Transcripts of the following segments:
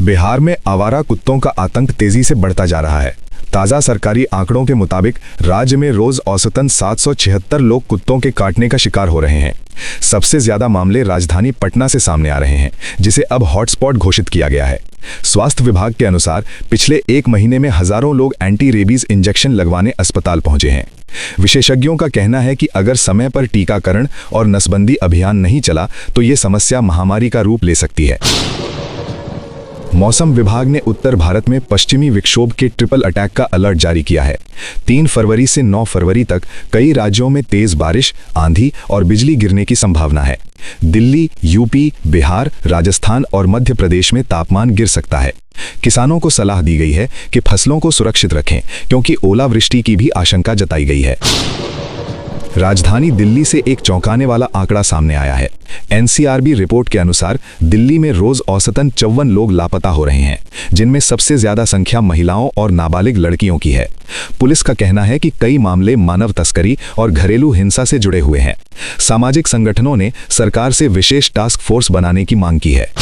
बिहार में आवारा कुत्तों का आतंक तेजी से बढ़ता जा रहा है। ताज़ा सरकारी आंकड़ों के मुताबिक राज्य में रोज औसतन 776 लोग कुत्तों के काटने का शिकार हो रहे हैं। सबसे ज्यादा मामले राजधानी पटना से सामने आ रहे हैं, जिसे अब हॉटस्पॉट घोषित किया गया है। स्वास्थ्य विभाग के अनुसार पिछले एक महीने में हजारों लोग एंटी रेबीज इंजेक्शन लगवाने अस्पताल पहुंचे हैं। विशेषज्ञों का कहना है कि अगर समय पर टीकाकरण और नसबंदी अभियान नहीं चला तो ये समस्या महामारी का रूप ले सकती है। मौसम विभाग ने उत्तर भारत में पश्चिमी विक्षोभ के ट्रिपल अटैक का अलर्ट जारी किया है। 3 फरवरी से 9 फरवरी तक कई राज्यों में तेज बारिश, आंधी और बिजली गिरने की संभावना है। दिल्ली, यूपी, बिहार, राजस्थान और मध्य प्रदेश में तापमान गिर सकता है। किसानों को सलाह दी गई है कि फसलों को सुरक्षित रखें, क्योंकि ओलावृष्टि की भी आशंका जताई गई है। राजधानी दिल्ली से एक चौंकाने वाला आंकड़ा सामने आया है। एनसीआरबी रिपोर्ट के अनुसार दिल्ली में रोज औसतन 54 लोग लापता हो रहे हैं, जिनमें सबसे ज्यादा संख्या महिलाओं और नाबालिग लड़कियों की है। पुलिस का कहना है कि कई मामले मानव तस्करी और घरेलू हिंसा से जुड़े हुए हैं। सामाजिक संगठनों ने सरकार से विशेष टास्क फोर्स बनाने की मांग की है।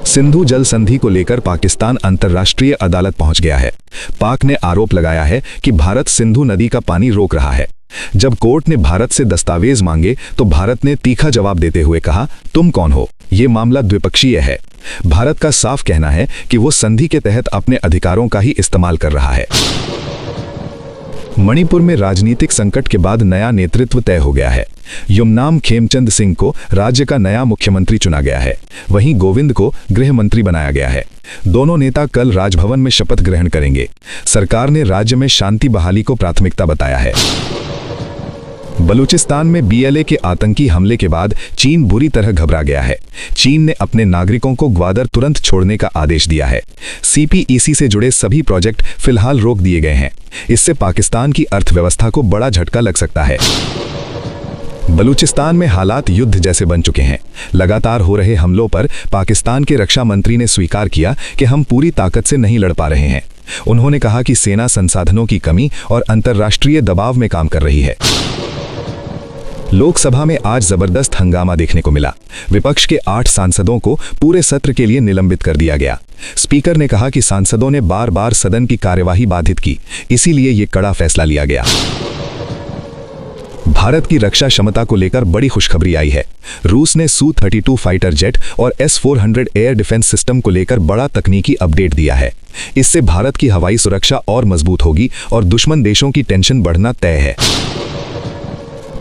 सिंधु जल संधि को लेकर पाकिस्तान अंतर्राष्ट्रीय अदालत पहुंच गया है। पाक ने आरोप लगाया है कि भारत सिंधु नदी का पानी रोक रहा है। जब कोर्ट ने भारत से दस्तावेज मांगे तो भारत ने तीखा जवाब देते हुए कहा, तुम कौन हो? ये मामला द्विपक्षीय है। भारत का साफ कहना है कि वो संधि के तहत अपने अधिकारों का ही इस्तेमाल कर रहा है। मणिपुर में राजनीतिक संकट के बाद नया नेतृत्व तय हो गया है। युमनाम खेमचंद सिंह को राज्य का नया मुख्यमंत्री चुना गया है। वहीं गोविंद को गृह मंत्री बनाया गया है। दोनों नेता कल राजभवन में शपथ ग्रहण करेंगे। सरकार ने राज्य में शांति बहाली को प्राथमिकता बताया है। बलूचिस्तान में बीएलए के आतंकी हमले के बाद चीन बुरी तरह घबरा गया है। चीन ने अपने नागरिकों को ग्वादर तुरंत छोड़ने का आदेश दिया है। सीपीईसी से जुड़े सभी प्रोजेक्ट फिलहाल रोक दिए गए हैं। इससे पाकिस्तान की अर्थव्यवस्था को बड़ा झटका लग सकता है। बलूचिस्तान में हालात युद्ध जैसे बन चुके हैं। लगातार हो रहे हमलों पर पाकिस्तान के रक्षा मंत्री ने स्वीकार किया कि हम पूरी ताकत से नहीं लड़ पा रहे हैं। उन्होंने कहा कि सेना संसाधनों की कमी और अंतर्राष्ट्रीय दबाव में काम कर रही है। लोकसभा में आज जबरदस्त हंगामा देखने को मिला। विपक्ष के 8 सांसदों को पूरे सत्र के लिए निलंबित कर दिया गया। स्पीकर ने कहा कि सांसदों ने बार बार सदन की कार्यवाही बाधित की, इसीलिए ये कड़ा फैसला लिया गया। भारत की रक्षा क्षमता को लेकर बड़ी खुशखबरी आई है। रूस ने Su-32 फाइटर जेट और S-400 एयर डिफेंस सिस्टम को लेकर बड़ा तकनीकी अपडेट दिया है। इससे भारत की हवाई सुरक्षा और मजबूत होगी और दुश्मन देशों की टेंशन बढ़ना तय है।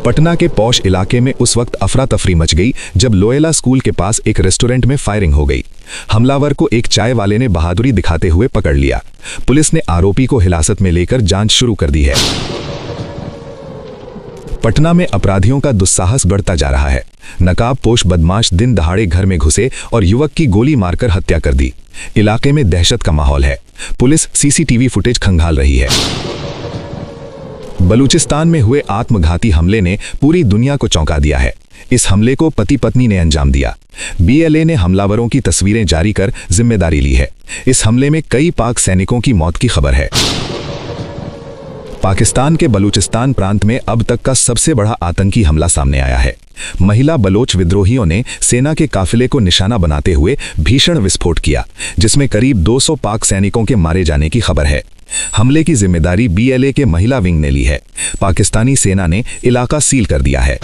पटना के पौष इलाके में उस वक्त अफरा तफरी मच गई जब लोयला स्कूल के पास एक रेस्टोरेंट में फायरिंग हो गई। हमलावर को एक चाय वाले ने बहादुरी दिखाते हुए पकड़ लिया। पुलिस ने आरोपी को हिरासत में लेकर जांच शुरू कर दी है। पटना में अपराधियों का दुस्साहस बढ़ता जा रहा है। नकाबपोश बदमाश दिन दहाड़े घर में घुसे और युवक की गोली मारकर हत्या कर दी। इलाके में दहशत का माहौल है। पुलिस सीसीटीवी फुटेज खंगाल रही है। बलूचिस्तान में हुए आत्मघाती हमले ने पूरी दुनिया को चौंका दिया है। इस हमले को पति पत्नी ने अंजाम दिया। बीएलए ने हमलावरों की तस्वीरें जारी कर जिम्मेदारी ली है। इस हमले में कई पाक सैनिकों की मौत की खबर है। पाकिस्तान के बलूचिस्तान प्रांत में अब तक का सबसे बड़ा आतंकी हमला सामने आया है। महिला बलोच विद्रोहियों ने सेना के काफिले को निशाना बनाते हुए भीषण विस्फोट किया, जिसमें करीब 200 पाक सैनिकों के मारे जाने की खबर है। हमले की जिम्मेदारी बीएलए के महिला विंग ने ली है। पाकिस्तानी सेना ने इलाका सील कर दिया है।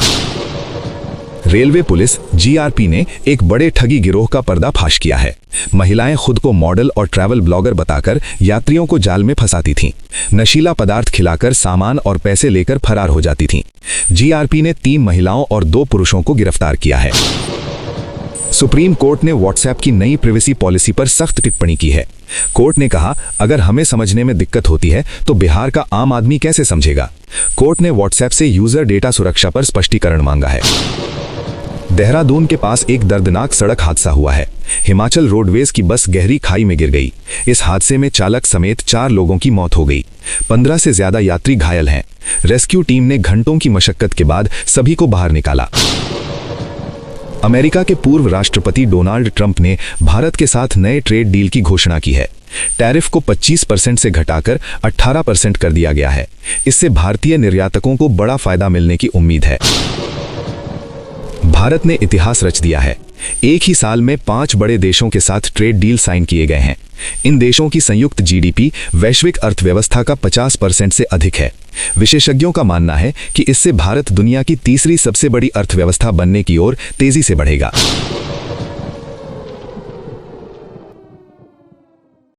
रेलवे पुलिस जीआरपी ने एक बड़े ठगी गिरोह का पर्दाफाश किया है। महिलाएं खुद को मॉडल और ट्रैवल ब्लॉगर बताकर यात्रियों को जाल में फंसाती थीं। नशीला पदार्थ खिलाकर सामान और पैसे लेकर फरार हो जाती थीं। जीआरपी ने 3 महिलाओं और 2 पुरुषों को गिरफ्तार किया है। सुप्रीम कोर्ट ने व्हाट्सएप की नई प्राइवेसी पॉलिसी पर सख्त टिप्पणी की है। कोर्ट ने कहा, अगर हमें समझने में दिक्कत होती है तो बिहार का आम आदमी कैसे समझेगा। कोर्ट ने व्हाट्सएप से यूजर डेटा सुरक्षा पर स्पष्टीकरण मांगा है। देहरादून के पास एक दर्दनाक सड़क हादसा हुआ है। हिमाचल रोडवेज की बस गहरी खाई में गिर गई। इस हादसे में चालक समेत 4 लोगों की मौत हो गई। 15 से ज्यादा यात्री घायल हैं। रेस्क्यू टीम ने घंटों की मशक्कत के बाद सभी को बाहर निकाला। अमेरिका के पूर्व राष्ट्रपति डोनाल्ड ट्रंप ने भारत के साथ नए ट्रेड डील की घोषणा की है। टैरिफ को 25% से घटाकर 18% कर दिया गया है। इससे भारतीय निर्यातकों को बड़ा फायदा मिलने की उम्मीद है। भारत ने इतिहास रच दिया है। एक ही साल में 5 बड़े देशों के साथ ट्रेड डील साइन किए गए हैं। इन देशों की संयुक्त जीडीपी वैश्विक अर्थव्यवस्था का 50% से अधिक है। विशेषज्ञों का मानना है कि इससे भारत दुनिया की तीसरी सबसे बड़ी अर्थव्यवस्था बनने की ओर तेजी से बढ़ेगा।